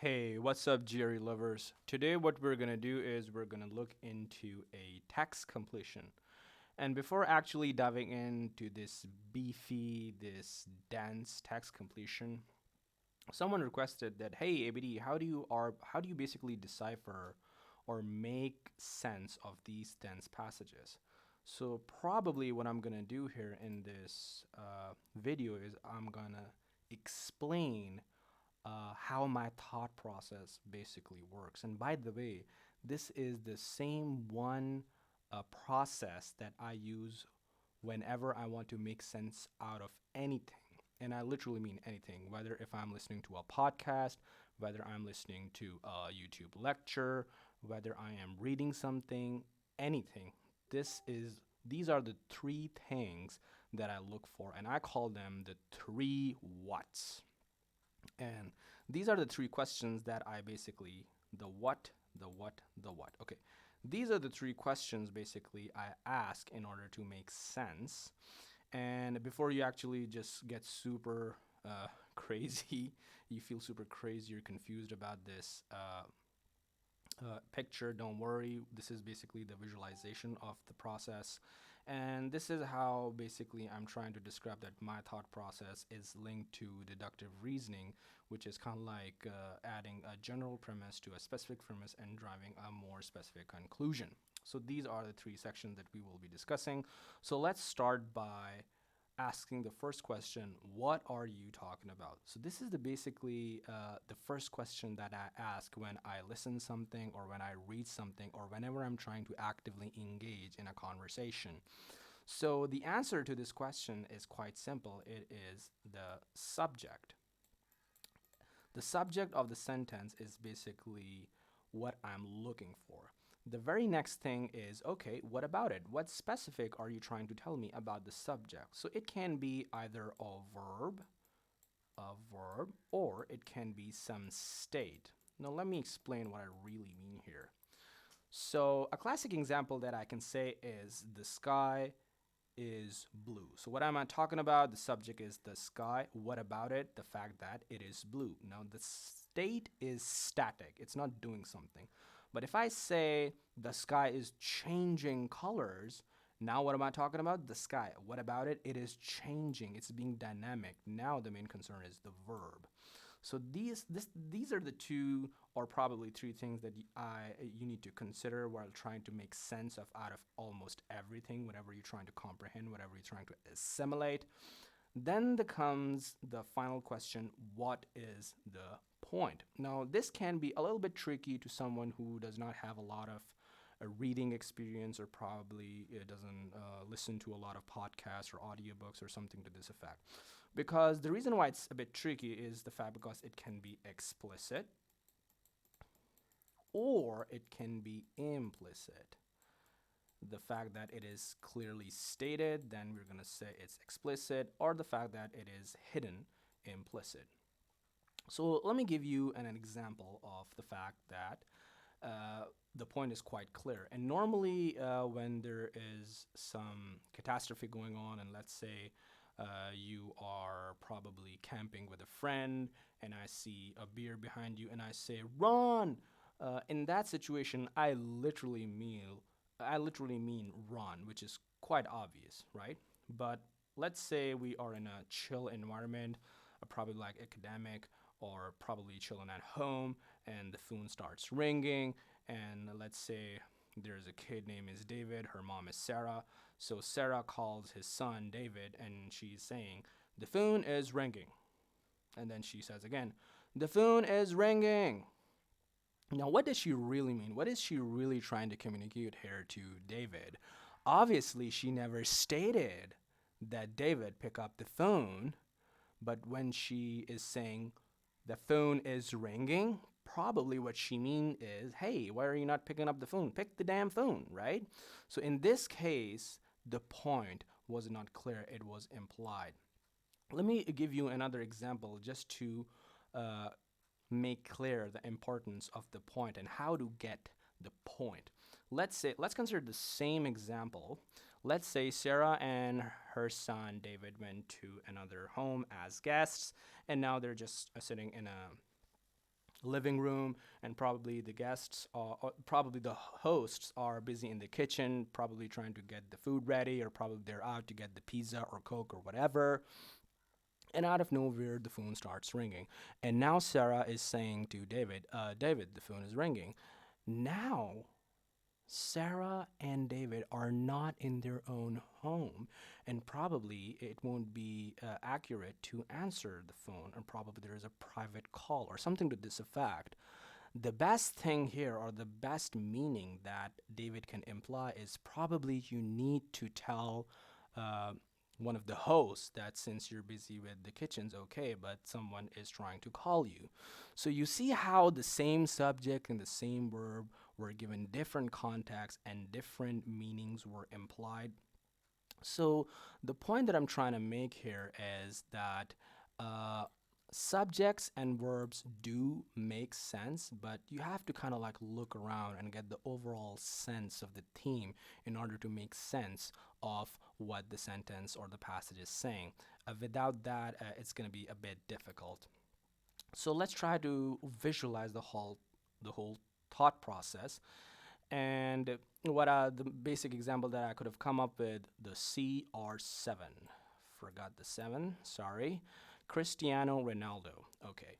Hey, what's up, GRE lovers? Today, what we're gonna do is we're gonna look into a text completion. And before actually diving into this beefy, this dense text completion, someone requested that, hey, ABD, how do you basically decipher or make sense of these dense passages? So probably what I'm gonna do here in this video is I'm gonna explain how my thought process basically works. And by the way, this is the same one process that I use whenever I want to make sense out of anything. And I literally mean anything, whether if I'm listening to a podcast, whether I'm listening to a YouTube lecture, whether I am reading something, anything. These are the three things that I look for, and I call them the three whats. And these are the three questions that I basically the what, the what, the what. Okay. These are the three questions basically I ask in order to make sense. And before you actually just get super crazy, you feel super crazy, you're confused about this picture, don't worry. This is basically the visualization of the process. And this is how basically I'm trying to describe that my thought process is linked to deductive reasoning, which is kind of like adding a general premise to a specific premise and driving a more specific conclusion. So these are the three sections that we will be discussing. So let's start by asking the first question, what are you talking about? So this is the basically the first question that I ask when I listen something or when I read something or whenever I'm trying to actively engage in a conversation. So the answer to this question is quite simple. It is the subject. The subject of the sentence is basically what I'm looking for. The very next thing is, okay, what about it? What specific are you trying to tell me about the subject? So it can be either a verb, or it can be some state. Now let me explain what I really mean here. So a classic example that I can say is the sky is blue. So what am I talking about? The subject is the sky. What about it? The fact that it is blue. Now the state is static. It's not doing something. But if I say the sky is changing colors, now what am I talking about? The sky. What about it? It is changing. It's being dynamic. Now the main concern is the verb. So these are the two or probably three things that you need to consider while trying to make sense of out of almost everything, whatever you're trying to comprehend, whatever you're trying to assimilate. Then there comes the final question, what is the point? Now, this can be a little bit tricky to someone who does not have a lot of reading experience or probably doesn't listen to a lot of podcasts or audiobooks or something to this effect. Because the reason why it's a bit tricky is the fact because it can be explicit or it can be implicit. The fact that it is clearly stated, then we're going to say it's explicit, or the fact that it is hidden, implicit. So let me give you an example of the fact that the point is quite clear. And normally, when there is some catastrophe going on, and let's say you are probably camping with a friend, and I see a bear behind you, and I say, "Run!" In that situation, I literally mean run, which is quite obvious, right? But let's say we are in a chill environment, probably like academic or probably chilling at home, and the phone starts ringing, and let's say there's a kid named is David, her mom is Sarah. So Sarah calls his son David, and she's saying, "The phone is ringing." And then she says again, "The phone is ringing." Now, what does she really mean? What is she really trying to communicate here to David? Obviously, she never stated that David pick up the phone, but when she is saying the phone is ringing, probably what she mean is, hey, why are you not picking up the phone? Pick the damn phone, right? So in this case, the point was not clear, it was implied. Let me give you another example just to uh, make clear the importance of the point and how to get the point. Let's consider the same example. Let's say Sarah and her son David went to another home as guests, and now they're just sitting in living room, and probably the guests or probably the hosts are busy in the kitchen, probably trying to get the food ready, or probably they're out to get the pizza or coke or whatever. And out of nowhere, the phone starts ringing. And now Sarah is saying to David, David, the phone is ringing. Now Sarah and David are not in their own home, and probably it won't be accurate to answer the phone, and probably there is a private call or something to this effect. The best thing here, or the best meaning that David can imply, is probably you need to tell uh, one of the hosts that since you're busy with the kitchen's okay, but someone is trying to call you. So you see how the same subject and the same verb were given different contexts and different meanings were implied. So the point that I'm trying to make here is that uh, subjects and verbs do make sense, but you have to kind of like look around and get the overall sense of the theme in order to make sense of what the sentence or the passage is saying. Without that, it's going to be a bit difficult. So let's try to visualize the whole thought process. And what the basic example that I could have come up with, the CR7. Forgot the 7, sorry. Cristiano Ronaldo. Okay.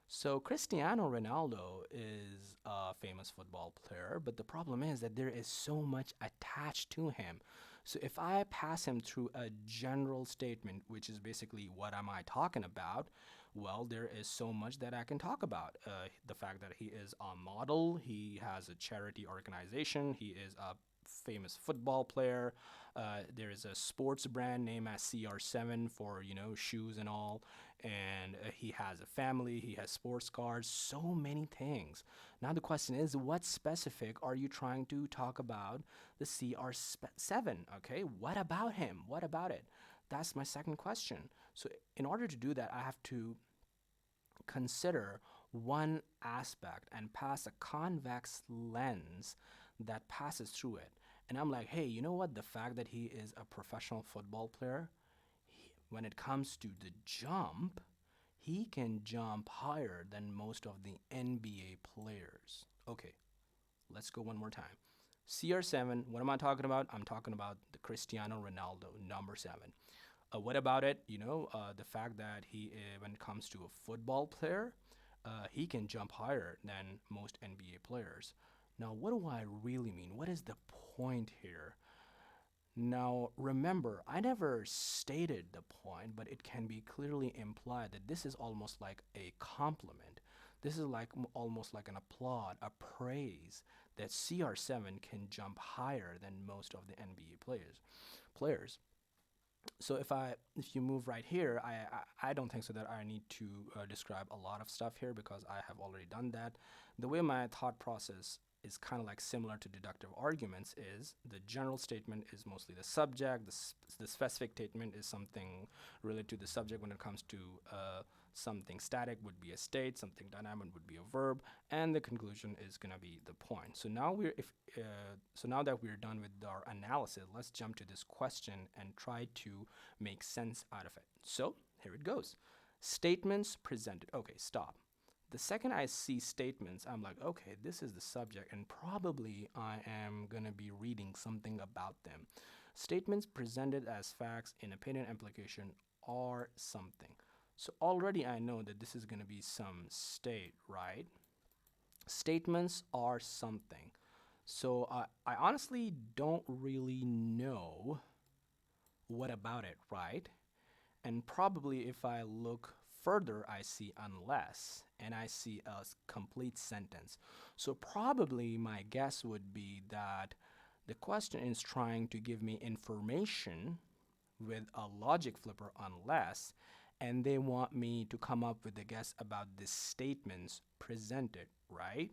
So Cristiano Ronaldo is a famous football player, but the problem is that there is so much attached to him. So if I pass him through a general statement, which is basically what am I talking about, well, there is so much that I can talk about. The fact that he is a model, he has a charity organization, he is a famous football player. There is a sports brand named as CR7 for shoes and all, and he has a family, he has sports cars, so many things. Now the question is, what specific are you trying to talk about the CR7? Okay, what about him? What about it? That's my second question. So in order to do that, I have to consider one aspect and pass a convex lens that passes through it. And I'm like, hey, you know what? The fact that he is a professional football player, when it comes to the jump, he can jump higher than most of the NBA players. Okay, let's go one more time. CR7, what am I talking about? I'm talking about the Cristiano Ronaldo, number 7. What about it? The fact that when it comes to a football player, he can jump higher than most NBA players. Now, what do I really mean? What is the point here? Now, remember, I never stated the point, but it can be clearly implied that this is almost like a compliment. This is like almost like an applaud, a praise that CR7 can jump higher than most of the NBA players. So if you move right here, I don't think so that I need to describe a lot of stuff here because I have already done that. The way my thought process is kind of like similar to deductive arguments is the general statement is mostly the subject, the specific statement is something related to the subject. When it comes to something static would be a state, something dynamic would be a verb, and the conclusion is going to be the point. So now that we're done with our analysis, let's jump to this question and try to make sense out of it. So here it goes. Statements presented. Okay, stop. The second I see statements, I'm like, okay, this is the subject, and probably I am going to be reading something about them. Statements presented as facts in opinion implication are something. So already I know that this is going to be some state, right? Statements are something. So I honestly don't really know what about it, right? And probably if I look further, I see unless, and I see a complete sentence. So probably my guess would be that the question is trying to give me information with a logic flipper unless, and they want me to come up with a guess about the statements presented, right?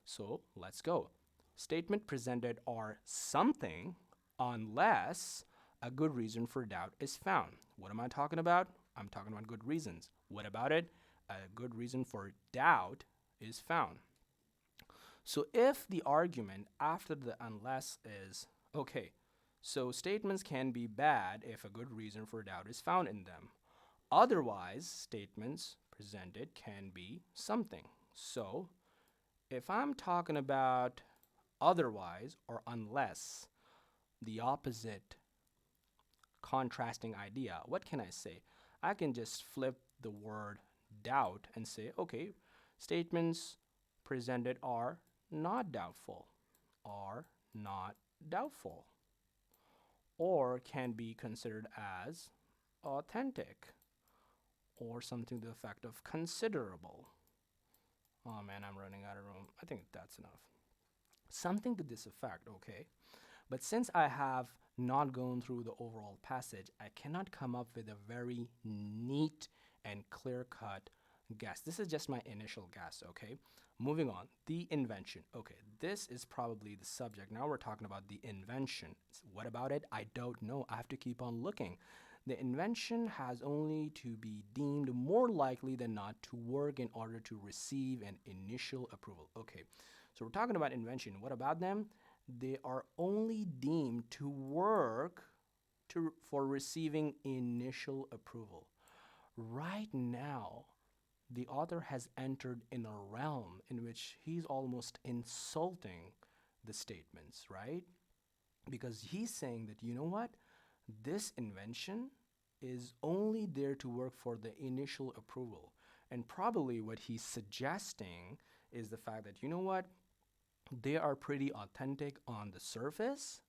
So let's go. Statement presented are something unless a good reason for doubt is found. What am I talking about? I'm talking about good reasons. What about it? A good reason for doubt is found. So if the argument after the unless is okay, so statements can be bad if a good reason for doubt is found in them. Otherwise, statements presented can be something. So if I'm talking about otherwise or unless, the opposite contrasting idea, what can I say? I can just flip the word doubt and say, okay, statements presented are not doubtful, are not doubtful, or can be considered as authentic, or something to the effect of considerable. Oh man, I'm running out of room. I think that's enough. Something to this effect, okay? But since I have not gone through the overall passage, I cannot come up with a very neat and clear cut guess. This is just my initial guess, okay? Moving on, the invention. Okay, this is probably the subject. Now we're talking about the invention. What about it? I don't know. I have to keep on looking. The invention has only to be deemed more likely than not to work in order to receive an initial approval. Okay, so we're talking about invention. What about them? They are only deemed to work for receiving initial approval. Right now, the author has entered in a realm in which he's almost insulting the statements, right? Because he's saying that, you know what? This invention is only there to work for the initial approval. And probably what he's suggesting is the fact that, you know what? They are pretty authentic on the surface.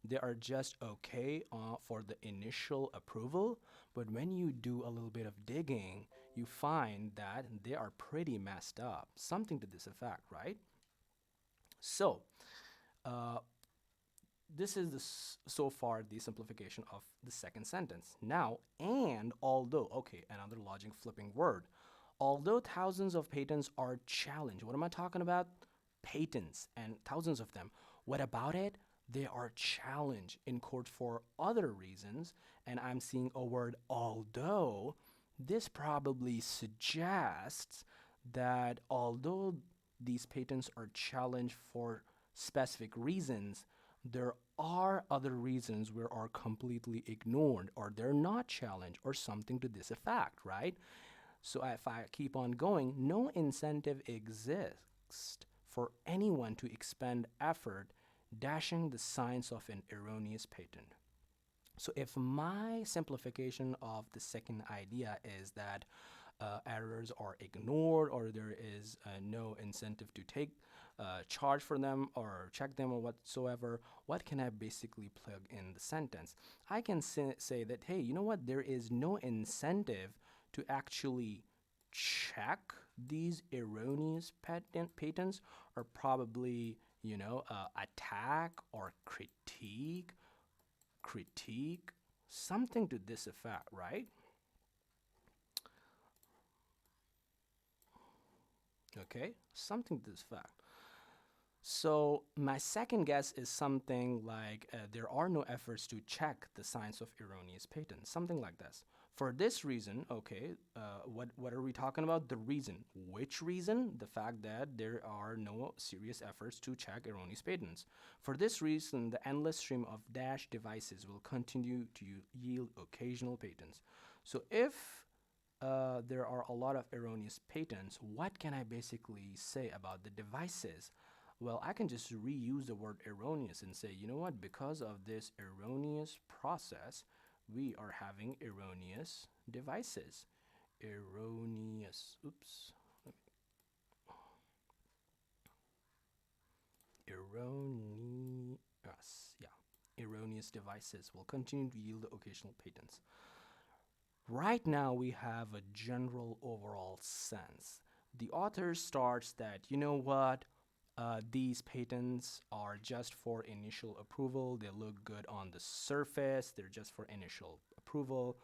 They are just okay for the initial approval. But when you do a little bit of digging, you find that they are pretty messed up. Something to this effect, right? So, uh, this is so far the simplification of the second sentence. Now, and although, okay, another logic flipping word. Although thousands of patents are challenged, what am I talking about? Patents and thousands of them. What about it? They are challenged in court for other reasons, and I'm seeing a word although. This probably suggests that although these patents are challenged for specific reasons, there are other reasons where are completely ignored or they're not challenged or something to this effect, right? So if I keep on going, no incentive exists for anyone to expend effort dashing the science of an erroneous patent. So if my simplification of the second idea is that errors are ignored or there is no incentive to take charge for them or check them or whatsoever, what can I basically plug in the sentence? I can say that, hey, you know what? There is no incentive to actually check these erroneous patents or probably, attack or critique, something to this effect, right? Okay, something to this effect. So my second guess is something like there are no efforts to check the science of erroneous patents, something like this. For this reason, okay, what are we talking about? The reason. Which reason? The fact that there are no serious efforts to check erroneous patents. For this reason, the endless stream of dash devices will continue to yield occasional patents. So if there are a lot of erroneous patents, what can I basically say about the devices? Well, I can just reuse the word erroneous and say, you know what, because of this erroneous process, we are having erroneous devices. Erroneous, oops, erroneous, yeah, erroneous devices will continue to yield occasional patents. Right now, we have a general overall sense. The author starts that, you know what, these patents are just for initial approval. They look good on the surface. They're just for initial approval.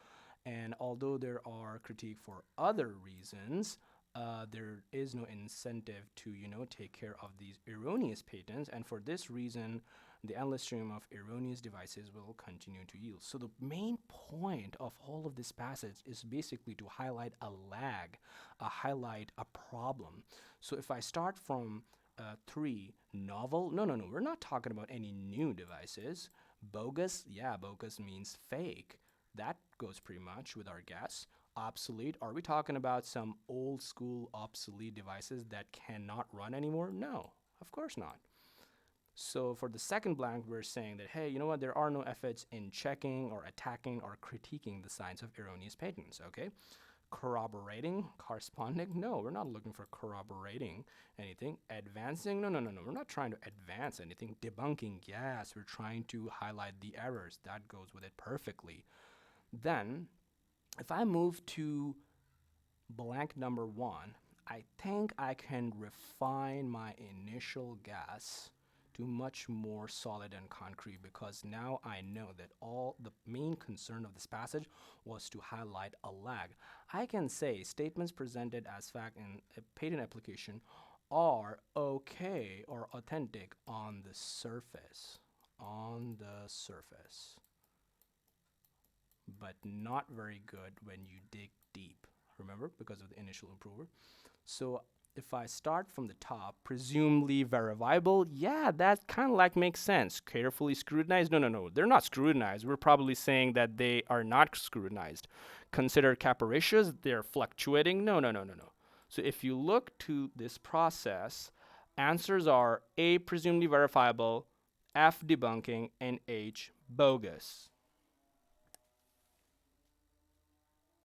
And although there are critique for other reasons, there is no incentive to, take care of these erroneous patents. And for this reason, the endless stream of erroneous devices will continue to yield. So the main point of all of this passage is basically to highlight a lag, highlight a problem. So if I start from 3, novel, no, we're not talking about any new devices. Bogus, yeah, bogus means fake. That goes pretty much with our guess. obsolete, are we talking about some old school obsolete devices that cannot run anymore? No, of course not. So for the second blank, we're saying that, hey, you know what? There are no efforts in checking or attacking or critiquing the signs of erroneous patents, okay? Corroborating, corresponding, no, we're not looking for corroborating anything. Advancing, no, no, no, no, we're not trying to advance anything. Debunking, yes, we're trying to highlight the errors. That goes with it perfectly. Then, if I move to blank number 1, I think I can refine my initial guess to much more solid and concrete, because now I know that all the main concern of this passage was to highlight a lag. I can say statements presented as fact in a patent application are okay or authentic on the surface. On the surface. But not very good when you dig deep. Remember, because of the initial improver. So if I start from the top, presumably verifiable, yeah, that kind of like makes sense. Carefully scrutinized? No, no, no. They're not scrutinized. We're probably saying that they are not scrutinized. Considered capricious? They're fluctuating? No, no, no, no, no. So if you look to this process, answers are A, presumably verifiable, F, debunking, and H, bogus.